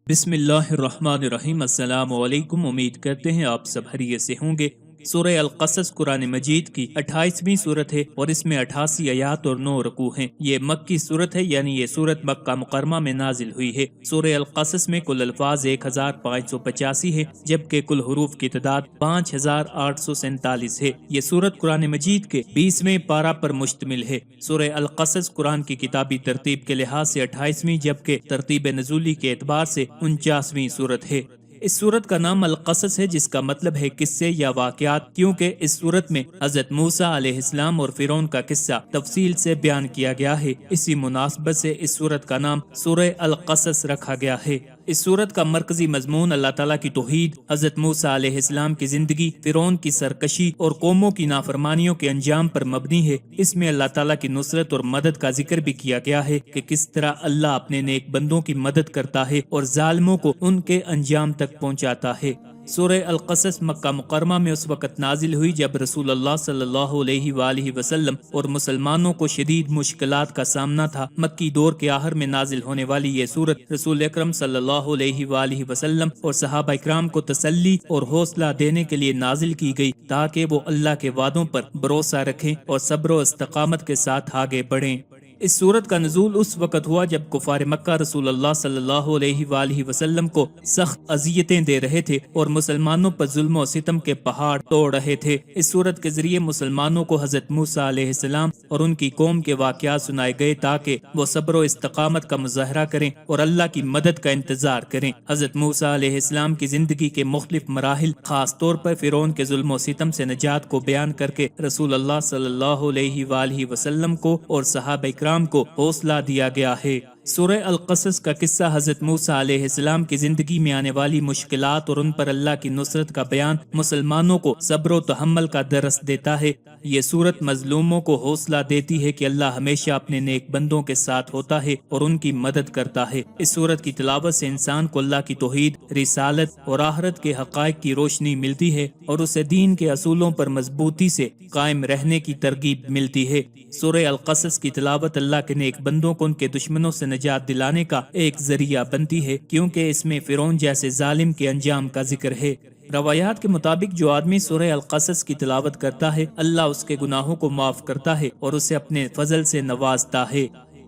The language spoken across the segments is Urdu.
بسم اللہ الرحمن الرحیم۔ السلام علیکم، امید کرتے ہیں آپ سب خیریت سے ہوں گے۔ سورہ القصص قرآن مجید کی 28ویں صورت ہے اور اس میں 88 آیات اور 9 رکوع ہیں۔ یہ مکی صورت ہے، یعنی یہ صورت مکہ مکرمہ میں نازل ہوئی ہے۔ سورہ القصص میں کل الفاظ 1585 ہے، جبکہ کل حروف کی تعداد 5847 ہے۔ یہ صورت قرآن مجید کے 20ویں پارہ پر مشتمل ہے۔ سورہ القصص قرآن کی کتابی ترتیب کے لحاظ سے 28ویں، جبکہ ترتیب نزولی کے اعتبار سے 49ویں صورت ہے۔ اس صورت کا نام القصص ہے، جس کا مطلب ہے قصے یا واقعات، کیونکہ اس صورت میں حضرت موسیٰ علیہ السلام اور فرعون کا قصہ تفصیل سے بیان کیا گیا ہے۔ اسی مناسبت سے اس صورت کا نام سورہ القصص رکھا گیا ہے۔ اس صورت کا مرکزی مضمون اللہ تعالیٰ کی توحید، حضرت موسیٰ علیہ السلام کی زندگی، فرعون کی سرکشی اور قوموں کی نافرمانیوں کے انجام پر مبنی ہے۔ اس میں اللہ تعالیٰ کی نصرت اور مدد کا ذکر بھی کیا گیا ہے کہ کس طرح اللہ اپنے نیک بندوں کی مدد کرتا ہے اور ظالموں کو ان کے انجام تک پہنچاتا ہے۔ سورہ القصص مکہ مکرمہ میں اس وقت نازل ہوئی جب رسول اللہ صلی اللہ علیہ وآلہ وسلم اور مسلمانوں کو شدید مشکلات کا سامنا تھا۔ مکی دور کے آخر میں نازل ہونے والی یہ سورت رسول اکرم صلی اللہ علیہ وآلہ وسلم اور صحابہ اکرام کو تسلی اور حوصلہ دینے کے لیے نازل کی گئی، تاکہ وہ اللہ کے وعدوں پر بھروسہ رکھیں اور صبر و استقامت کے ساتھ آگے بڑھیں۔ اس صورت کا نزول اس وقت ہوا جب کفار مکہ رسول اللہ صلی اللہ علیہ وآلہ وسلم کو سخت اذیتیں دے رہے تھے اور مسلمانوں پر ظلم و ستم کے پہاڑ توڑ رہے تھے۔ اس صورت کے ذریعے مسلمانوں کو حضرت موسیٰ علیہ السلام اور ان کی قوم کے واقعات سنائے گئے، تاکہ وہ صبر و استقامت کا مظاہرہ کریں اور اللہ کی مدد کا انتظار کریں۔ حضرت موسیٰ علیہ السلام کی زندگی کے مختلف مراحل، خاص طور پر فرعون کے ظلم و ستم سے نجات کو بیان کر کے رسول اللہ صلی اللہ علیہ وآلہ وسلم کو اور صحابہ اکرام کو حوصلہ دیا گیا ہے۔ سورہ القصص کا قصہ حضرت موسیٰ علیہ السلام کی زندگی میں آنے والی مشکلات اور ان پر اللہ کی نصرت کا بیان مسلمانوں کو صبر و تحمل کا درس دیتا ہے۔ یہ سورت مظلوموں کو حوصلہ دیتی ہے کہ اللہ ہمیشہ اپنے نیک بندوں کے ساتھ ہوتا ہے اور ان کی مدد کرتا ہے۔ اس سورت کی تلاوت سے انسان کو اللہ کی توحید، رسالت اور آخرت کے حقائق کی روشنی ملتی ہے اور اسے دین کے اصولوں پر مضبوطی سے قائم رہنے کی ترغیب ملتی ہے۔ سورہ القصص کی تلاوت اللہ کے نیک بندوں کو ان کے دشمنوں سے نجات دلانے کا ایک ذریعہ بنتی ہے، کیونکہ اس میں فرعون جیسے ظالم کے انجام کا ذکر ہے۔ روایات کے مطابق جو آدمی سورہ القصص کی تلاوت کرتا ہے، اللہ اس کے گناہوں کو معاف کرتا ہے اور اسے اپنے فضل سے نوازتا ہے۔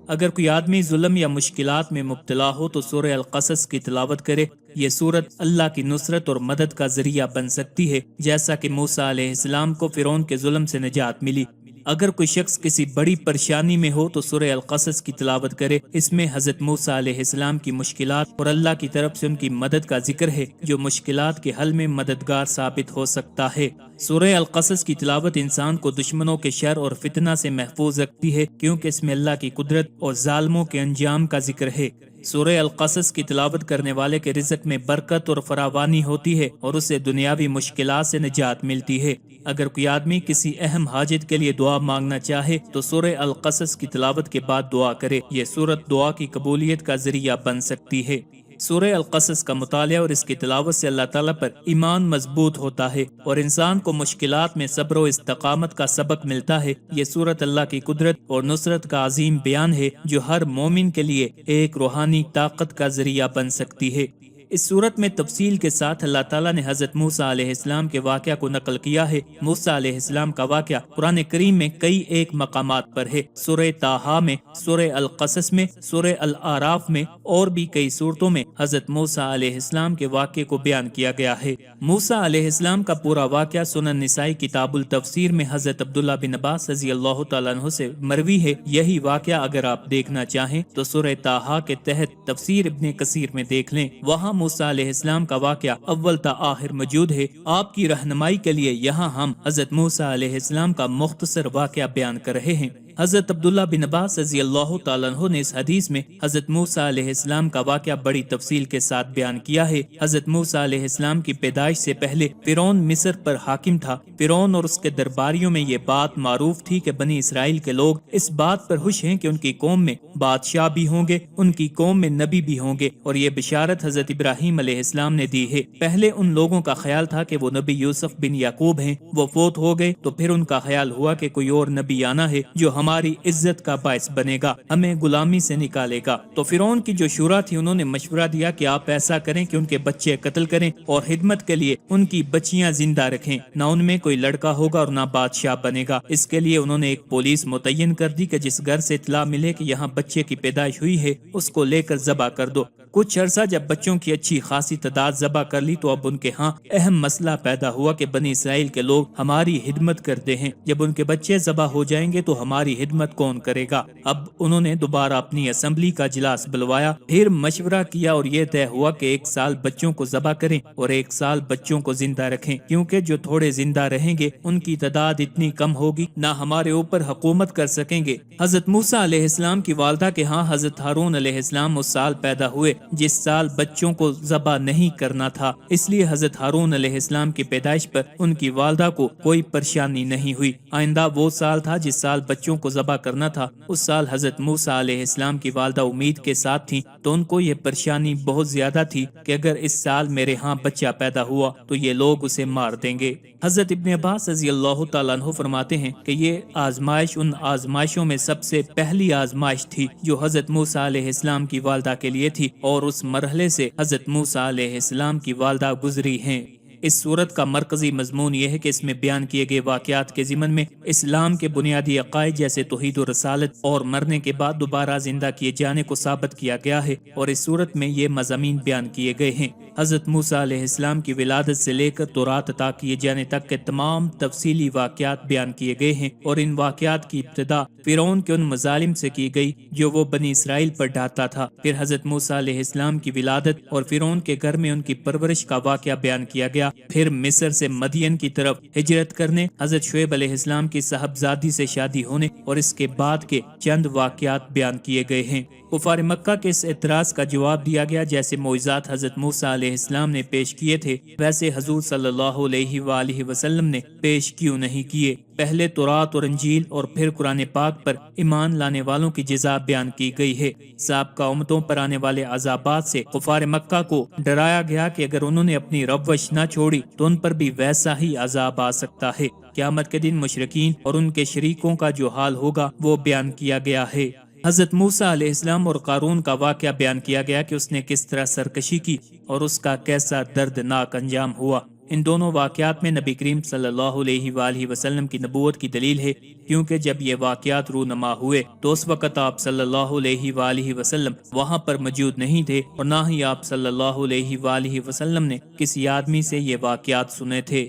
اگر کوئی آدمی ظلم یا مشکلات میں مبتلا ہو تو سورہ القصص کی تلاوت کرے۔ یہ سورت اللہ کی نصرت اور مدد کا ذریعہ بن سکتی ہے، جیسا کہ موسیٰ علیہ السلام کو فرعون کے ظلم سے نجات ملی۔ اگر کوئی شخص کسی بڑی پریشانی میں ہو تو سورہ القصص کی تلاوت کرے۔ اس میں حضرت موسیٰ علیہ السلام کی مشکلات اور اللہ کی طرف سے ان کی مدد کا ذکر ہے، جو مشکلات کے حل میں مددگار ثابت ہو سکتا ہے۔ سورہ القصص کی تلاوت انسان کو دشمنوں کے شر اور فتنہ سے محفوظ رکھتی ہے، کیونکہ اس میں اللہ کی قدرت اور ظالموں کے انجام کا ذکر ہے۔ سورہ القصص کی تلاوت کرنے والے کے رزق میں برکت اور فراوانی ہوتی ہے اور اسے دنیاوی مشکلات سے نجات ملتی ہے۔ اگر کوئی آدمی کسی اہم حاجت کے لیے دعا مانگنا چاہے تو سورہ القصص کی تلاوت کے بعد دعا کرے۔ یہ سورت دعا کی قبولیت کا ذریعہ بن سکتی ہے۔ سورہ القصص کا مطالعہ اور اس کی تلاوت سے اللہ تعالیٰ پر ایمان مضبوط ہوتا ہے اور انسان کو مشکلات میں صبر و استقامت کا سبق ملتا ہے۔ یہ سورت اللہ کی قدرت اور نصرت کا عظیم بیان ہے، جو ہر مومن کے لیے ایک روحانی طاقت کا ذریعہ بن سکتی ہے۔ اس صورت میں تفصیل کے ساتھ اللہ تعالیٰ نے حضرت موسیٰ علیہ السلام کے واقعہ کو نقل کیا ہے۔ موسیٰ علیہ السلام کا واقعہ قرآن کریم میں کئی ایک مقامات پر ہے۔ سورہ طٰہٰ میں، سورہ القصص میں، سورہ الاعراف میں اور بھی کئی صورتوں میں حضرت موسیٰ علیہ السلام کے واقعے کو بیان کیا گیا ہے۔ موسیٰ علیہ السلام کا پورا واقعہ سنن نسائی کتاب التفسیر میں حضرت عبداللہ بن عباس رضی اللہ تعالیٰ عنہ سے مروی ہے۔ یہی واقعہ اگر آپ دیکھنا چاہیں تو سورہ طٰہٰ کے تحت تفسیر ابن کثیر میں دیکھ لیں۔ وہاں موسیٰ علیہ السلام کا واقعہ اول تا آخر موجود ہے۔ آپ کی رہنمائی کے لیے یہاں ہم حضرت موسیٰ علیہ السلام کا مختصر واقعہ بیان کر رہے ہیں۔ حضرت عبداللہ بن عباس رضی اللہ تعالیٰ عنہ نے اس حدیث میں حضرت موسیٰ علیہ السلام کا واقعہ بڑی تفصیل کے ساتھ بیان کیا ہے۔ حضرت موسیٰ علیہ السلام کی پیدائش سے پہلے فرعون مصر پر حاکم تھا۔ فرعون اور اس کے درباریوں میں یہ بات معروف تھی کہ بنی اسرائیل کے لوگ اس بات پر خوش ہیں کہ ان کی قوم میں بادشاہ بھی ہوں گے، ان کی قوم میں نبی بھی ہوں گے، اور یہ بشارت حضرت ابراہیم علیہ السلام نے دی ہے۔ پہلے ان لوگوں کا خیال تھا کہ وہ نبی یوسف بن یعقوب ہیں، وہ فوت ہو گئے، تو پھر ان کا خیال ہوا کہ کوئی اور نبی آنا ہے جو ہماری عزت کا باعث بنے گا، ہمیں غلامی سے نکالے گا۔ تو فرعون کی جو شورا تھی انہوں نے مشورہ دیا کہ آپ ایسا کریں کہ ان کے بچے قتل کریں اور خدمت کے لیے ان کی بچیاں زندہ رکھیں، نہ ان میں کوئی لڑکا ہوگا اور نہ بادشاہ بنے گا۔ اس کے لیے انہوں نے ایک پولیس متعین کر دی کہ جس گھر سے اطلاع ملے کہ یہاں بچے کی پیدائش ہوئی ہے اس کو لے کر ذبح کر دو۔ کچھ عرصہ جب بچوں کی اچھی خاصی تعداد ذبح کر لی تو اب ان کے ہاں اہم مسئلہ پیدا ہوا کہ بنی اسرائیل کے لوگ ہماری خدمت کرتے ہیں، جب ان کے بچے ذبح ہو جائیں گے تو ہماری خدمت کون کرے گا؟ اب انہوں نے دوبارہ اپنی اسمبلی کا اجلاس بلوایا، پھر مشورہ کیا اور یہ طے ہوا کہ 1 سال بچوں کو ذبح کریں اور 1 سال بچوں کو زندہ رکھیں، کیونکہ جو تھوڑے زندہ رہیں گے ان کی تعداد اتنی کم ہوگی نہ ہمارے اوپر حکومت کر سکیں گے۔ حضرت موسیٰ علیہ السلام کی والدہ کے ہاں حضرت ہارون علیہ السلام اس سال پیدا ہوئے جس سال بچوں کو ذبح نہیں کرنا تھا، اس لیے حضرت ہارون علیہ السلام کی پیدائش پر ان کی والدہ کو کوئی پریشانی نہیں ہوئی۔ آئندہ وہ سال تھا جس سال بچوں کو ذبح کرنا تھا، اس سال حضرت موسیٰ علیہ السلام کی والدہ امید کے ساتھ تھیں، تو ان کو یہ پریشانی بہت زیادہ تھی کہ اگر اس سال میرے ہاں بچہ پیدا ہوا تو یہ لوگ اسے مار دیں گے۔ حضرت ابن عباس رضی اللہ تعالیٰ عنہ فرماتے ہیں کہ یہ آزمائش ان آزمائشوں میں سب سے پہلی آزمائش تھی جو حضرت موسیٰ علیہ السلام کی والدہ کے لیے تھی، اور اس مرحلے سے حضرت موسیٰ علیہ السلام کی والدہ گزری ہیں۔ اس صورت کا مرکزی مضمون یہ ہے کہ اس میں بیان کیے گئے واقعات کے ضمن میں اسلام کے بنیادی عقائد جیسے توحید و رسالت اور مرنے کے بعد دوبارہ زندہ کیے جانے کو ثابت کیا گیا ہے، اور اس صورت میں یہ مضامین بیان کیے گئے ہیں۔ حضرت موسیٰ علیہ السلام کی ولادت سے لے کر تورات عطا کیے جانے تک کے تمام تفصیلی واقعات بیان کیے گئے ہیں، اور ان واقعات کی ابتدا فرعون کے ان مظالم سے کی گئی جو وہ بنی اسرائیل پر ڈھاتا تھا۔ پھر حضرت موسیٰ علیہ السلام کی ولادت اور فرعون کے گھر میں ان کی پرورش کا واقعہ بیان کیا گیا۔ پھر مصر سے مدین کی طرف ہجرت کرنے، حضرت شعیب علیہ السلام کی صاحبزادی سے شادی ہونے اور اس کے بعد کے چند واقعات بیان کیے گئے ہیں۔ کفار مکہ کے اس اعتراض کا جواب دیا گیا جیسے معجزات حضرت موسیٰ علیہ السلام نے پیش کیے تھے ویسے حضور صلی اللہ علیہ وآلہ وسلم نے پیش کیوں نہیں کیے۔ پہلے تورات اور انجیل اور پھر قرآن پاک پر ایمان لانے والوں کی جزا بیان کی گئی ہے۔ سابقہ امتوں پر آنے والے عذابات سے کفار مکہ کو ڈرایا گیا کہ اگر انہوں نے اپنی روش نہ چھوڑی تو ان پر بھی ویسا ہی عذاب آ سکتا ہے۔ قیامت کے دن مشرکین اور ان کے شریکوں کا جو حال ہوگا وہ بیان کیا گیا ہے۔ حضرت موسیٰ علیہ السلام اور قارون کا واقعہ بیان کیا گیا کہ اس نے کس طرح سرکشی کی اور اس کا کیسا دردناک انجام ہوا۔ ان دونوں واقعات میں نبی کریم صلی اللہ علیہ وآلہ وسلم کی نبوت کی دلیل ہے، کیونکہ جب یہ واقعات رونما ہوئے تو اس وقت آپ صلی اللہ علیہ وآلہ وسلم وہاں پر موجود نہیں تھے، اور نہ ہی آپ صلی اللہ علیہ وآلہ وسلم نے کسی آدمی سے یہ واقعات سنے تھے۔